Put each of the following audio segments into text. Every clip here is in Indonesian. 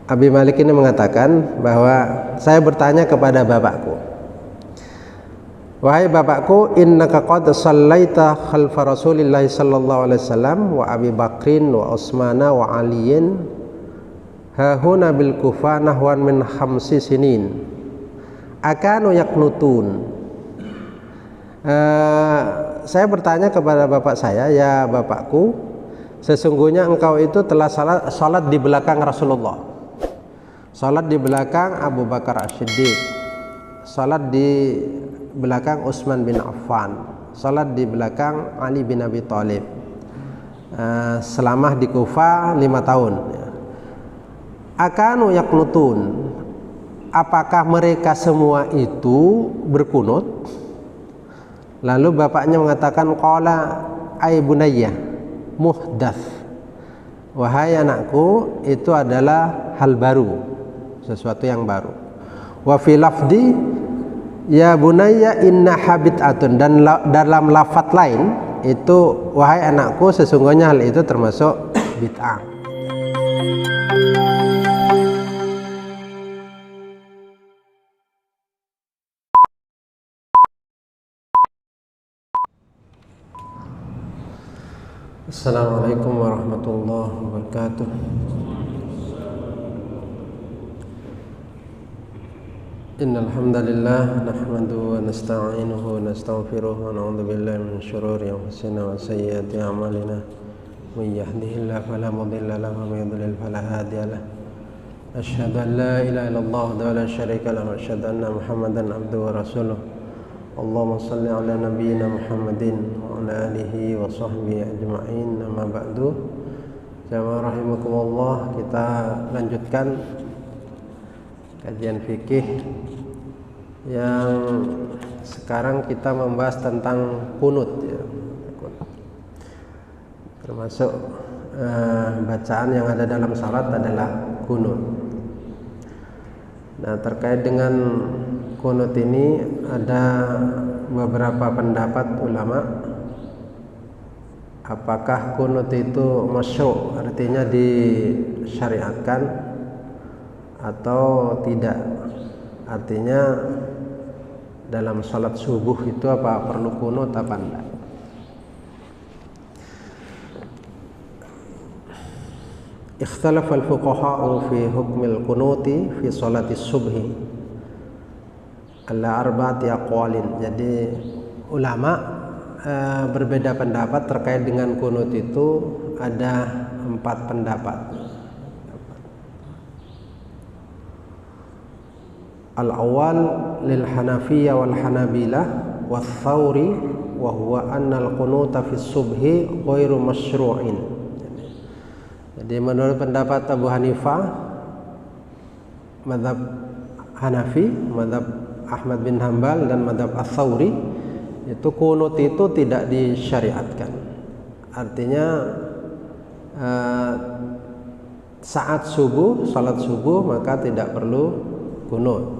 Abi Malik ini mengatakan bahwa saya bertanya kepada bapakku, wahai bapakku, innaka qad shallaita khalfa Rasulillah sallallahu alaihi wasallam wa Abi Bakrin wa Utsmana wa Aliyin hahuna bil Kufah nahwan min 5 sinin akanu yaknutun. Saya bertanya kepada bapak saya, ya bapakku, sesungguhnya engkau itu telah salat di belakang Rasulullah, salat di belakang Abu Bakar As-Siddiq, salat di belakang Utsman bin Affan, salat di belakang Ali bin Abi Thalib, selama di Kufah 5 tahun. Akanu yaknutun, apakah mereka semua itu berkunut? Lalu bapaknya mengatakan, qala ay bunayya muhdats, wahai anakku, itu adalah hal baru, sesuatu yang baru. Wa fi lafdi ya bunayya inna habit'atun, dan dalam lafaz lain itu, wahai anakku, sesungguhnya hal itu termasuk bid'ah. Assalamualaikum warahmatullahi wabarakatuh. Innal hamdalillah nahmaduhu wa nasta'inuhu wa nastaghfiruh wa na'udzu billahi min shururi anfusina wa sayyiati a'malina. May yahdihillahu fala mudilla lahu wa may yudlil fala hadiya lahu. Asyhadu an la ilaha illallah wa la syarika lahu wa asyhadu anna Muhammadan abduhu wa rasuluh. Allahumma salli ala nabiyyina Muhammadin wa ala alihi wa sahbihi ajma'in. Amma ba'du. Jamaah rahimakumullah, kita lanjutkan kajian fikih yang sekarang kita membahas tentang kunut, ya. Termasuk bacaan yang ada dalam salat adalah kunut. Nah, terkait dengan kunut ini ada beberapa pendapat ulama, apakah kunut itu masyru', artinya disyariatkan, atau tidak, artinya dalam salat subuh itu apa perlu kunut apa enggak. Ikhtalafa al-fuqaha'u fi hukmil kunuti fi salati subhi ala arba'ati aqwalin. Jadi ulama berbeda pendapat terkait dengan kunut itu, ada 4 pendapat. Al-awwal lil Hanafiyah wal Hanabilah wa Thawri wa huwa anna al-qunuta fi subhi ghairu masyru'in. Jadi menurut pendapat Abu Hanifah, mazhab Hanafi, mazhab Ahmad bin Hanbal dan mazhab Ats-Tsauri, itu kunut itu tidak disyariatkan. Artinya saat subuh, salat subuh, maka tidak perlu kunut.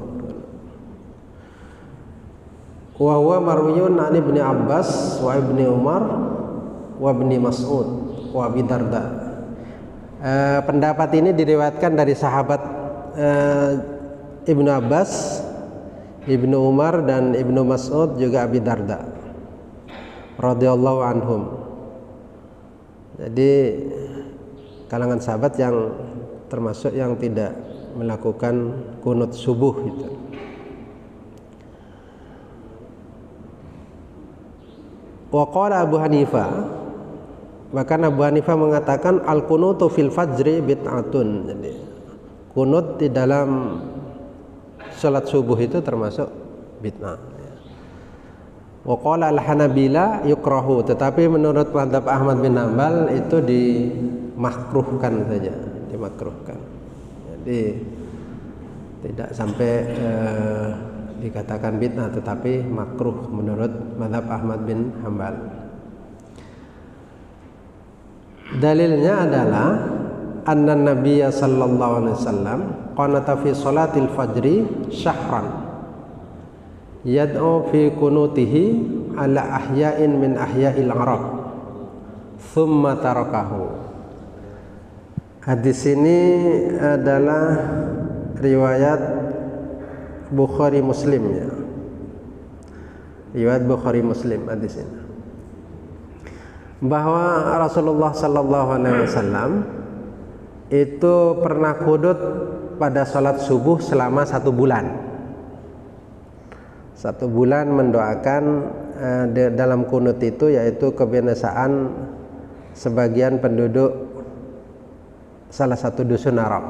Wa huwa marwiyun an Ibnu Abbas wa Ibnu Umar wa Ibnu Mas'ud wa Abi Darda. Pendapat ini diriwayatkan dari sahabat Ibnu Abbas, Ibnu Umar dan Ibnu Mas'ud, juga Abi Darda radhiyallahu anhum. Jadi kalangan sahabat yang termasuk yang tidak melakukan kunut subuh itu. Wa qala Abu Hanifah, bahkan Abu Hanifah mengatakan al-kunutu fil fajri bid'atun. Jadi kunut di dalam salat subuh itu termasuk bid'ah. Wa qala al-Hanabila yukrahu, tetapi menurut mazhab Ahmad bin Hanbal itu dimakruhkan saja, dimakruhkan. Jadi tidak sampai dikatakan bid'ah, tetapi makruh menurut mazhab Ahmad bin Hanbal. Dalilnya adalah anna Nabiyya sallallahu alaihi wasallam qanata fi salatil fajri syahran yad'u fi kunutihi ala ahya'in min ahya'il Arab thumma tarakahu. Hadis ini adalah riwayat Bukhari Muslim ya. Riwayat Bukhari Muslim hadis ini. Bahwa Rasulullah sallallahu alaihi wasallam itu pernah qunut pada salat subuh selama 1 bulan. 1 bulan mendoakan dalam qunut itu, yaitu kebiasaan sebagian penduduk salah satu dusun Arab.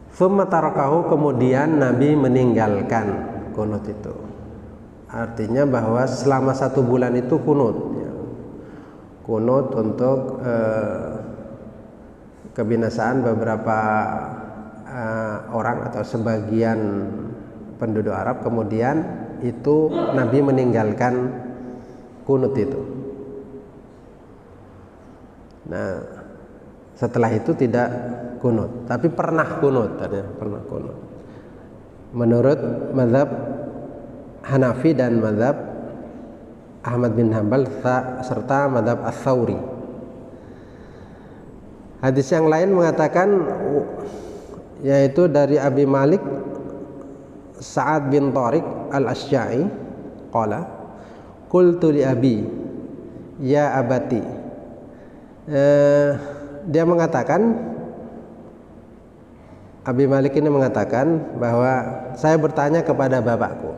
Tsumma tarakahu, kemudian Nabi meninggalkan kunut itu. Artinya bahwa selama 1 bulan itu kunut ya. Kunut untuk kebinasaan beberapa orang atau sebagian penduduk Arab. Kemudian itu Nabi meninggalkan kunut itu. Nah, setelah itu tidak kunut, tapi pernah kunut, pernah kunut. Menurut mazhab Hanafi dan mazhab Ahmad bin Hanbal serta mazhab Ats-Tsauri. Hadis yang lain mengatakan, yaitu dari Abi Malik Sa'ad bin Tariq Al-Asy'a'i qala qultu li abi ya abati. Dia mengatakan, Abi Malik ini mengatakan bahwa saya bertanya kepada bapakku,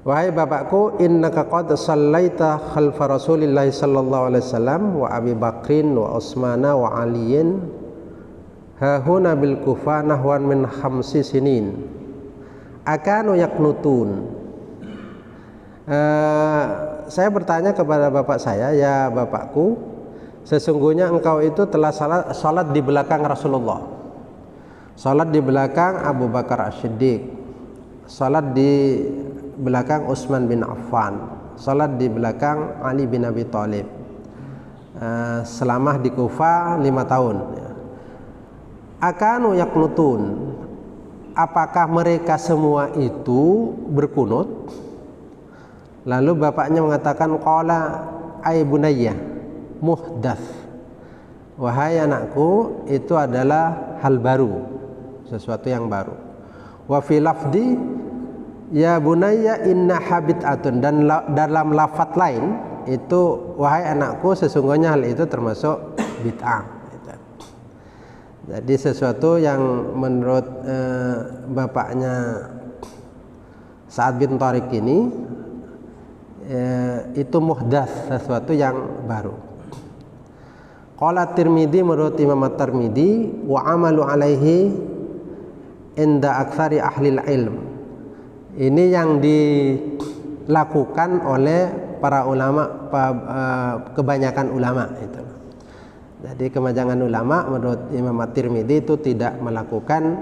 wahai bapakku, innaka qad shallaita khalfa Rasulillah sallallahu alaihi wasallam wa Abi Bakrin wa Utsmana wa Aliyin hahuna bil Kufah nahwan min 5 sinin akanu yaknutun. Saya bertanya kepada bapak saya, ya bapakku, sesungguhnya engkau itu telah salat di belakang Rasulullah, salat di belakang Abu Bakar As-Siddiq, salat di belakang Utsman bin Affan, salat di belakang Ali bin Abi Thalib, selama di Kufah 5 tahun. Akanu yaknutun, apakah mereka semua itu berkunut? Lalu bapaknya mengatakan, qala ay bunayya muhdats, wahai anakku, itu adalah hal baru, sesuatu yang baru. Wa fi lafdi ya bunayya inna habit'atun, dan dalam lafaz lain itu, wahai anakku, sesungguhnya hal itu termasuk bid'ah. Jadi sesuatu yang menurut bapaknya Sa'ad bin Tariq ini itu muhdats, sesuatu yang baru. Qala Tirmidzi, menurut Imam At-Tirmidzi, wa amalu alaihi inda aktsari ahli ilm, ini yang dilakukan oleh para ulama, kebanyakan ulama itu. Jadi kebanyakan ulama menurut Imam At-Tirmidzi itu tidak melakukan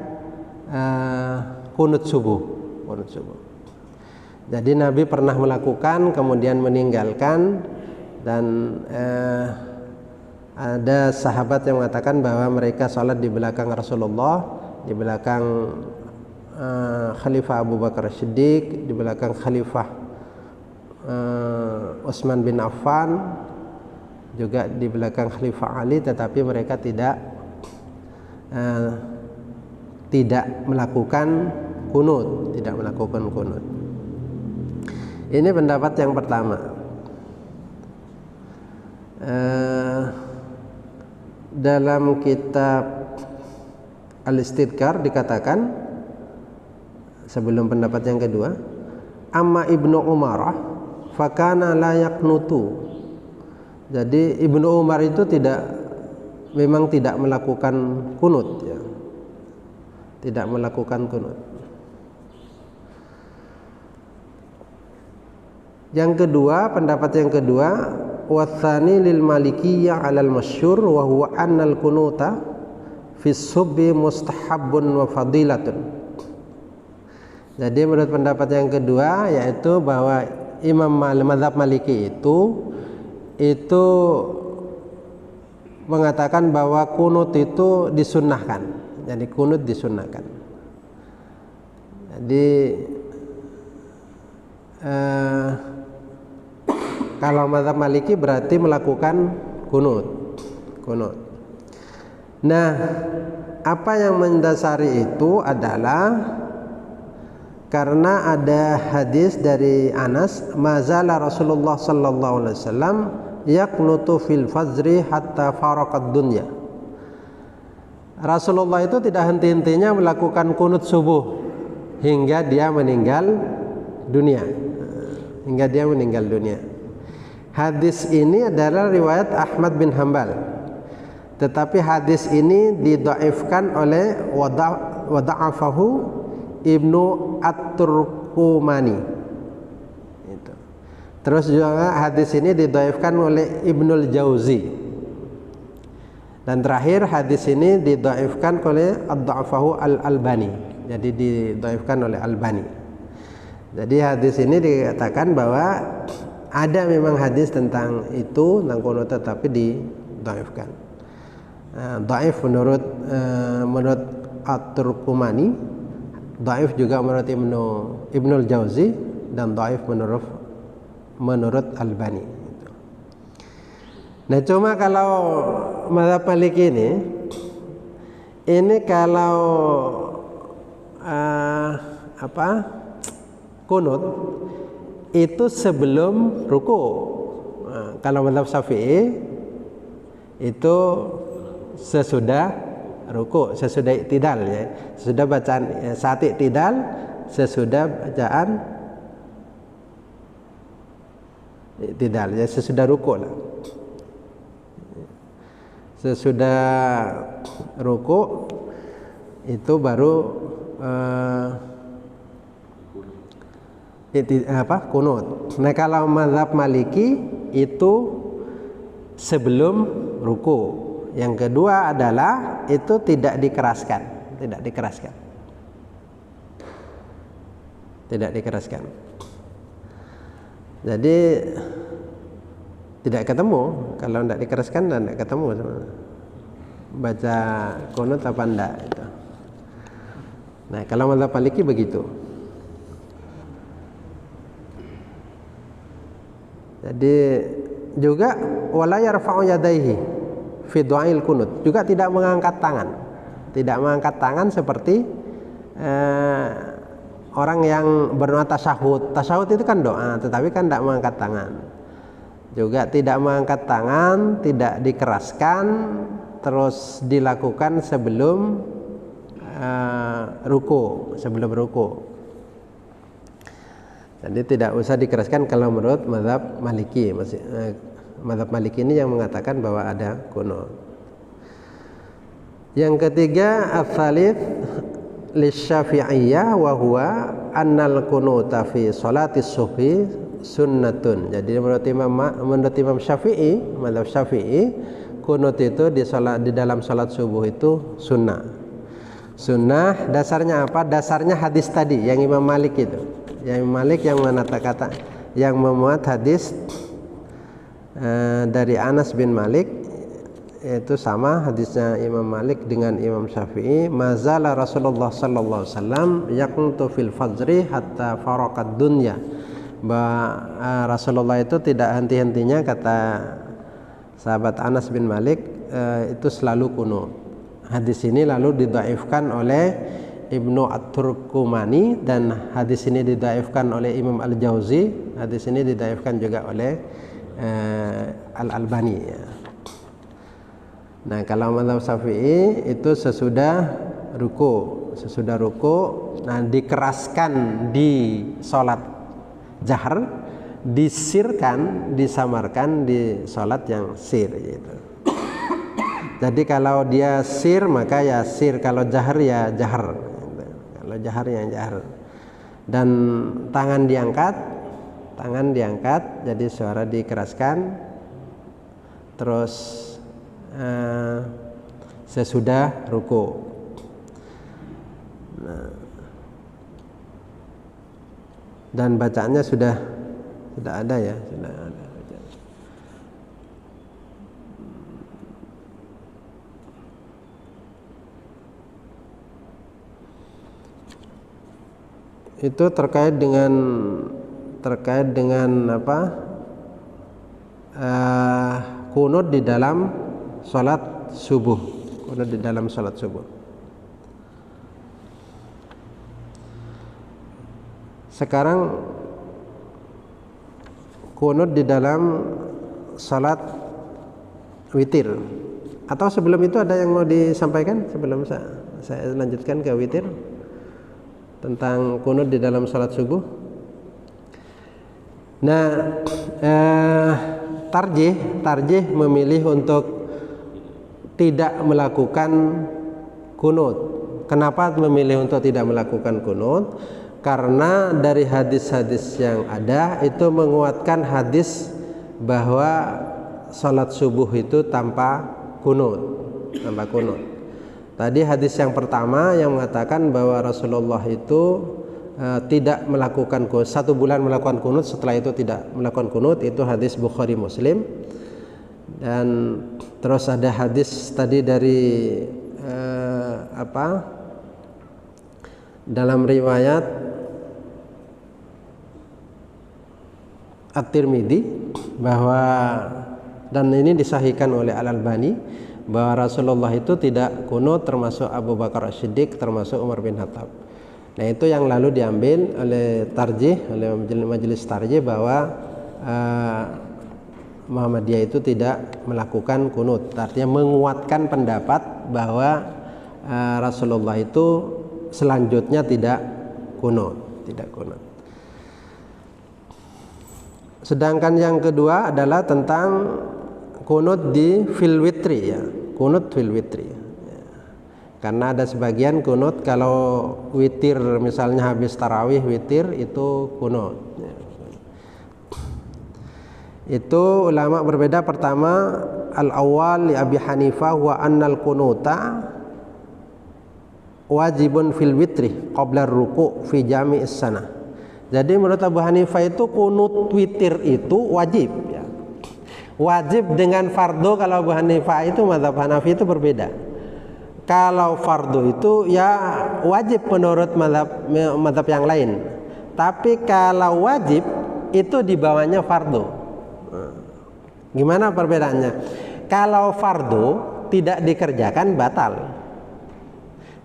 kunut subuh. Jadi Nabi pernah melakukan, kemudian meninggalkan, dan ada sahabat yang mengatakan bahwa mereka sholat di belakang Rasulullah, di belakang Khalifah Abu Bakar Siddiq, di belakang Khalifah Utsman bin Affan, juga di belakang Khalifah Ali, tetapi mereka tidak melakukan kunut, Ini pendapat yang pertama. Dalam kitab Al-Istidkar dikatakan, sebelum pendapat yang kedua, amma Ibnu Umarah fakana la yaqnutu. Jadi Ibnu Umar itu memang tidak melakukan kunut ya. Tidak melakukan kunut. Yang kedua, pendapat yang kedua, watsani lil Malikiyah 'alal masyhur wa huwa annal kunuta fi subhi mustahabbun wa fadilatun. Jadi menurut pendapat yang kedua, yaitu bahwa Imam mazhab Maliki itu mengatakan bahwa kunut itu disunnahkan. Jadi kunut disunnahkan. Jadi kalau mazhab Maliki berarti melakukan kunut. kunut. Nah, apa yang mendasari itu adalah karena ada hadis dari Anas, mazala Rasulullah sallallahu alaihi wasallam yaqnutu fil fajri hatta faraqad dunya. Rasulullah itu tidak henti-hentinya melakukan kunut subuh hingga dia meninggal dunia. Hingga dia meninggal dunia. Hadis ini adalah riwayat Ahmad bin Hanbal. Tetapi hadis ini didhaifkan oleh wada'afahu Ibnu At-Turkumani. Itu. Terus juga hadis ini didhaifkan oleh Ibnul Jauzi. Dan terakhir hadis ini didhaifkan oleh Ad-Dha'afahu Al-Albani. Jadi didhaifkan oleh Albani. Jadi hadis ini dikatakan bahwa ada memang hadis tentang itu, tentang kunut, tetapi didhaifkan. Dhaif menurut At-Turkumani, dhaif juga menurut Ibnul Jauzi, dan dhaif menurut Albani. Nah, cuma kalau mazhab Maliki ini kalau kunut itu sebelum ruku. Nah, kalau mazhab Syafi'i itu sesudah ruku, sesudah iktidal ya. Sesudah bacaan saat iktidal, sesudah bacaan iktidal ya, sesudah ruku lah. Sesudah ruku itu baru kunut. Nah, kalau mazhab Maliki itu sebelum ruku. Yang kedua adalah itu tidak dikeraskan. Jadi tidak ketemu. Kalau tidak dikeraskan dan tidak ketemu baca kunut apa enggak itu. Nah, kalau mazhab Maliki begitu. Jadi juga wala yarfa'u yadaihi fi du'ail kunut, juga tidak mengangkat tangan seperti orang yang berdoa tasyahud itu kan doa, tetapi kan tidak mengangkat tangan. Juga tidak mengangkat tangan, tidak dikeraskan, terus dilakukan sebelum ruku. Jadi tidak usah dikeraskan kalau menurut mazhab Maliki. Mazhab Maliki ini yang mengatakan bahwa ada kunut. Yang ketiga, ats-tsalits lisyafi'iyah wa huwa annal kunuta fi sholatis subhi sunnatun. Jadi menurut Imam Syafi'i, mazhab Syafi'i, kunut itu di dalam salat subuh itu sunnah. Sunnah dasarnya apa? Dasarnya hadis tadi yang Imam Malik itu. Yang Imam Malik yang memuat hadis dari Anas bin Malik, itu sama hadisnya Imam Malik dengan Imam Syafi'i. Mazala Rasulullah sallallahu alaihi wasallam yaqnutu fil fajri hatta faraqad dunya. Rasulullah itu tidak henti-hentinya, kata sahabat Anas bin Malik, itu selalu kunut. Hadis ini lalu didhaifkan oleh Ibnu At-Turkumani, dan hadis ini didhaifkan oleh Imam Al-Jauzi. Hadis ini didhaifkan juga oleh Al-Albani ya. Nah, kalau mazhab Syafi'i itu sesudah ruku, nah dikeraskan di sholat jahar, disirkan, disamarkan di sholat yang sir gitu. Jadi kalau dia sir maka ya sir, kalau jahar ya jahar. Kalau jahar ya jahar. Dan tangan diangkat, jadi suara dikeraskan. Terus sesudah ruku. Nah, dan bacaannya sudah ada ya, sudah ada. Itu terkait dengan apa? Kunut di dalam salat subuh. Kunut di dalam salat subuh. Sekarang kunut di dalam salat witir. Atau sebelum itu ada yang mau disampaikan sebelum saya lanjutkan ke witir tentang kunut di dalam salat subuh. Nah, tarjih memilih untuk tidak melakukan kunut. Kenapa memilih untuk tidak melakukan kunut? Karena dari hadis-hadis yang ada itu menguatkan hadis bahwa salat subuh itu tanpa kunut. Tadi hadis yang pertama yang mengatakan bahwa Rasulullah itu tidak melakukan kunut, 1 bulan melakukan kunut, setelah itu tidak melakukan kunut, itu hadis Bukhari Muslim. Dan terus ada hadis tadi dari dalam riwayat At-Tirmidzi bahwa, dan ini disahihkan oleh Al-Albani, bahwa Rasulullah itu tidak kunut, termasuk Abu Bakar As-Siddiq, termasuk Umar bin Khattab. Nah, itu yang lalu diambil oleh majelis tarjih bahwa Muhammadiyah itu tidak melakukan kunut. Artinya menguatkan pendapat bahwa Rasulullah itu selanjutnya tidak kunut. Sedangkan yang kedua adalah tentang kunut di fil witri, ya. Kunut fil witri. Karena ada sebagian kunut kalau witir, misalnya habis tarawih witir itu kunut. Itu ulama berbeda. Pertama, al-awwal li Abi Hanifah wa annal kunuta wajibun fil witri qabla ruku' fi jami'is sanah. Jadi menurut Abu Hanifah itu kunut witir itu wajib, ya. Wajib dengan fardu. Kalau Abu Hanifah itu, mazhab Hanafi itu berbeda. Kalau fardu itu ya wajib menurut mazhab yang lain. Tapi kalau wajib itu di bawahnya fardu. Gimana perbedaannya? Kalau fardu tidak dikerjakan batal.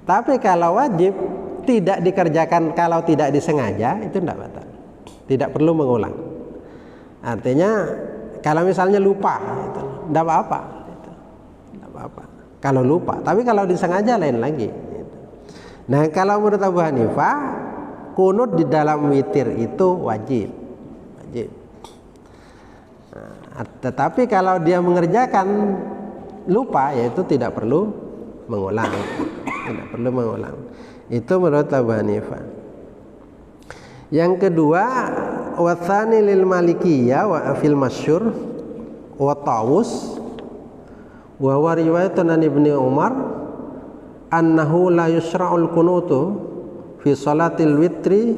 Tapi kalau wajib tidak dikerjakan, kalau tidak disengaja itu tidak batal, tidak perlu mengulang. Artinya kalau misalnya lupa itu tidak apa-apa, kalau lupa. Tapi kalau disengaja lain lagi. Nah, kalau menurut Abu Hanifah kunut di dalam witir itu wajib. Tetapi kalau dia mengerjakan lupa, yaitu tidak perlu mengulang. Itu menurut Abu Hanifah. Yang kedua, watsani lil malikiyah wa fil masyhur wa tawus wa huwa riwayatun an Ibnu Umar annahu la yusra'ul kunutu fi salatil witri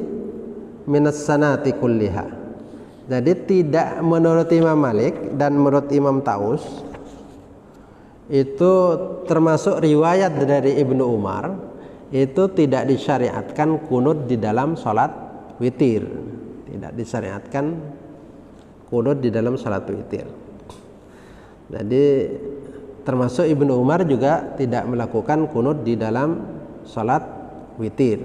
minas sanati kulliha. Jadi tidak, menurut Imam Malik dan menurut Imam Tawus, itu termasuk riwayat dari Ibnu Umar, itu tidak disyariatkan kunut di dalam salat witir. Tidak disyariatkan kunut di dalam salat witir. Jadi termasuk Ibnu Umar juga tidak melakukan kunut di dalam salat witir.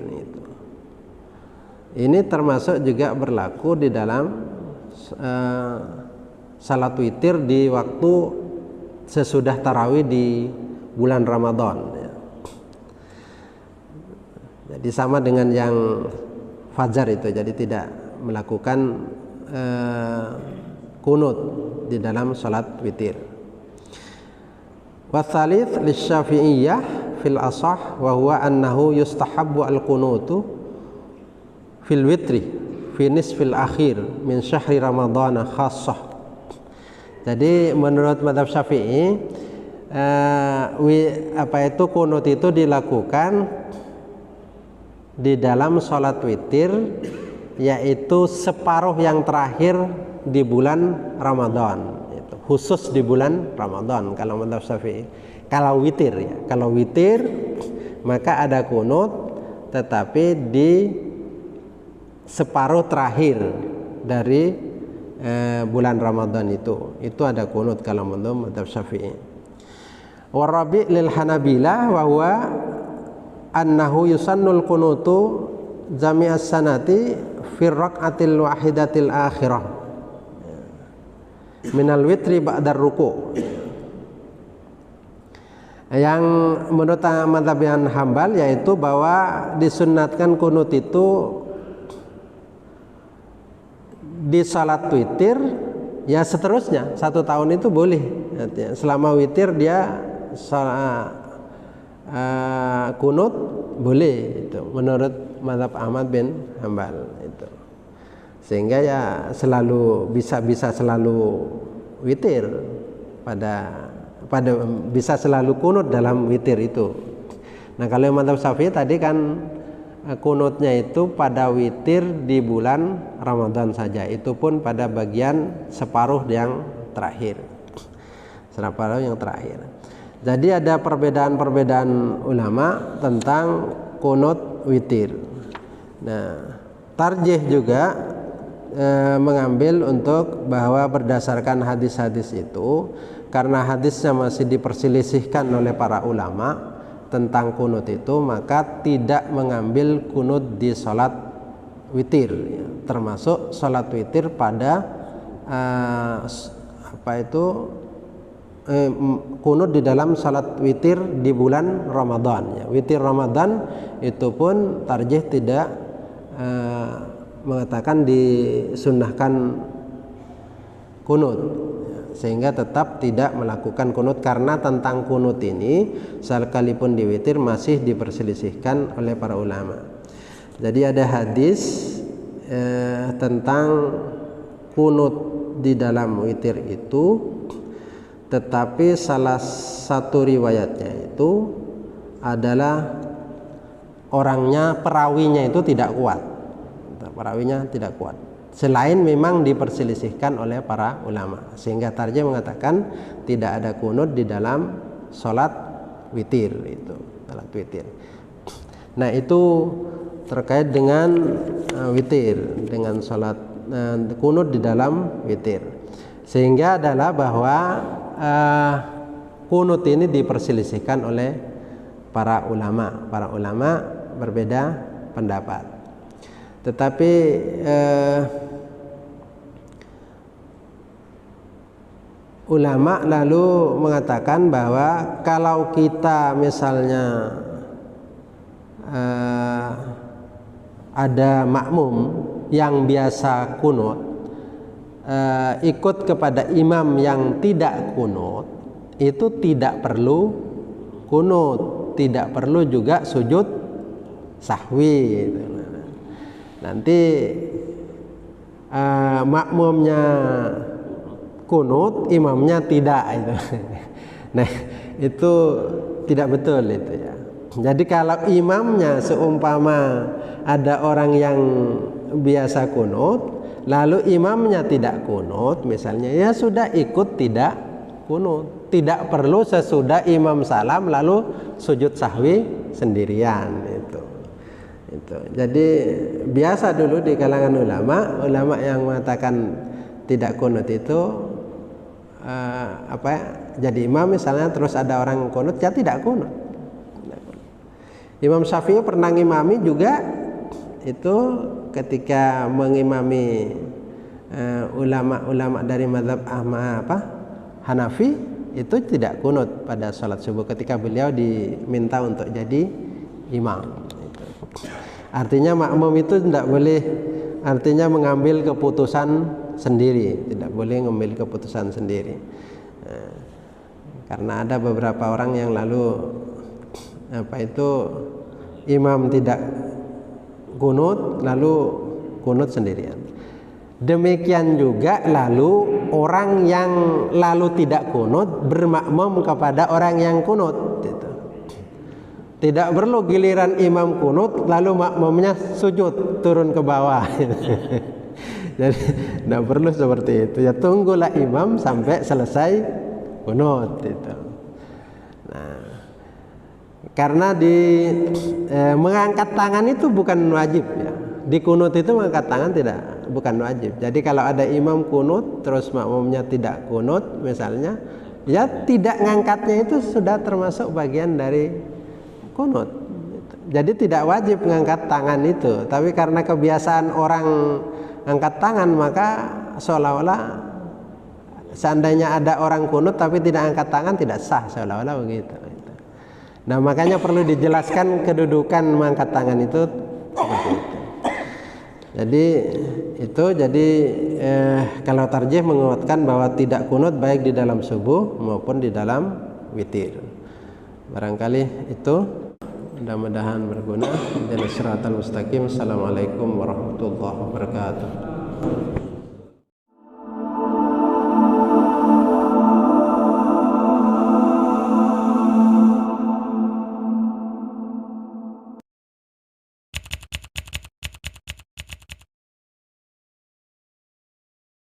Ini termasuk juga berlaku di dalam salat witir di waktu sesudah tarawih di bulan Ramadan, ya. Jadi sama dengan yang fajar itu, jadi tidak melakukan kunut di dalam salat witir. Wa tsalits lisyafi'iyah fil asah wa huwa annahu yustahabbu al-kunutu fil witri fi nisfil akhir min syahri ramadhana khassah. Jadi menurut mazhab Syafi'i kunut itu dilakukan di dalam salat witir, yaitu separuh yang terakhir di bulan Ramadan, khusus di bulan Ramadan kalau mazhab Syafi'i. Kalau witir, ya, kalau witir maka ada kunut, tetapi di separuh terakhir dari bulan Ramadan itu ada kunut kalau menurut mazhab Syafi'i. Warabi lil Hanabilah wa huwa annahu yusannul qunutu jami'as sanati fi raq'atil wahidatil akhirah minal witri ba'dar ruku'. Yang menurut mazhab Hambal yaitu bahwa disunnatkan kunut itu di salat witir, ya seterusnya 1 tahun itu boleh. Selama witir dia kunut boleh, itu menurut mazhab Ahmad bin Hambal itu. Sehingga ya selalu bisa selalu witir pada bisa selalu kunut dalam witir itu. Nah, kalau mazhab Syafi'i tadi kan kunutnya itu pada witir di bulan Ramadan saja, itu pun pada bagian separuh yang terakhir. Jadi ada perbedaan ulama tentang kunut witir. Nah, tarjih juga mengambil untuk bahwa berdasarkan hadis-hadis itu, karena hadisnya masih diperselisihkan oleh para ulama tentang kunut itu, maka tidak mengambil kunut di sholat witir, termasuk sholat witir pada kunut di dalam sholat witir di bulan Ramadan. Witir Ramadan itu pun tarjih tidak mengatakan disunnahkan kunut, sehingga tetap tidak melakukan kunut, karena tentang kunut ini sekalipun di witir masih diperselisihkan oleh para ulama. Jadi ada hadis tentang kunut di dalam witir itu, tetapi salah satu riwayatnya itu adalah perawinya itu tidak kuat. Selain memang diperselisihkan oleh para ulama, sehingga tarjih mengatakan tidak ada kunut di dalam sholat witir itu, sholat witir. Nah, itu terkait dengan witir, dengan sholat kunut di dalam witir. Sehingga adalah bahwa kunut ini diperselisihkan oleh para ulama. Para ulama berbeda pendapat. Tetapi ulama lalu mengatakan bahwa kalau kita misalnya ada makmum yang biasa kunut, ikut kepada imam yang tidak kunut, itu tidak perlu kunut, tidak perlu juga sujud sahwi. Nanti makmumnya kunut, imamnya tidak itu. Nah, itu tidak betul itu ya. Jadi kalau imamnya seumpama ada orang yang biasa kunut, lalu imamnya tidak kunut misalnya, ya sudah ikut tidak kunut. Tidak perlu sesudah imam salam lalu sujud sahwi sendirian itu. Jadi biasa dulu di kalangan ulama yang mengatakan tidak kunut itu jadi imam misalnya, terus ada orang kunut, ya tidak kunut. Imam Syafi'i pernah ngimami juga itu ketika mengimami ulama-ulama dari mazhab Hanafi, itu tidak kunut pada sholat subuh ketika beliau diminta untuk jadi imam. Artinya makmum itu tidak boleh, artinya mengambil keputusan sendiri, tidak boleh mengambil keputusan sendiri. Karena ada beberapa orang yang lalu imam tidak kunut lalu kunut sendirian. Demikian juga lalu orang yang lalu tidak kunut bermakmum kepada orang yang kunut gitu. Tidak perlu giliran imam kunut lalu makmumnya sujud turun ke bawah. Jadi tidak perlu seperti itu. Ya tunggulah imam sampai selesai kunut itu. Nah, karena mengangkat tangan itu bukan wajib ya. Di kunut itu mengangkat tangan bukan wajib. Jadi kalau ada imam kunut terus makmumnya tidak kunut misalnya, Ya tidak ngangkatnya itu sudah termasuk bagian dari kunut. Jadi tidak wajib ngangkat tangan itu, tapi karena kebiasaan orang angkat tangan maka seolah-olah seandainya ada orang kunut tapi tidak angkat tangan tidak sah, seolah-olah begitu. Nah makanya perlu dijelaskan kedudukan mengangkat tangan itu seperti itu. Jadi kalau tarjih menguatkan bahwa tidak kunut baik di dalam subuh maupun di dalam witir. Barangkali itu, mudah-mudahan berguna. Ihdinas siratal mustaqim. Assalamualaikum warahmatullahi wabarakatuh.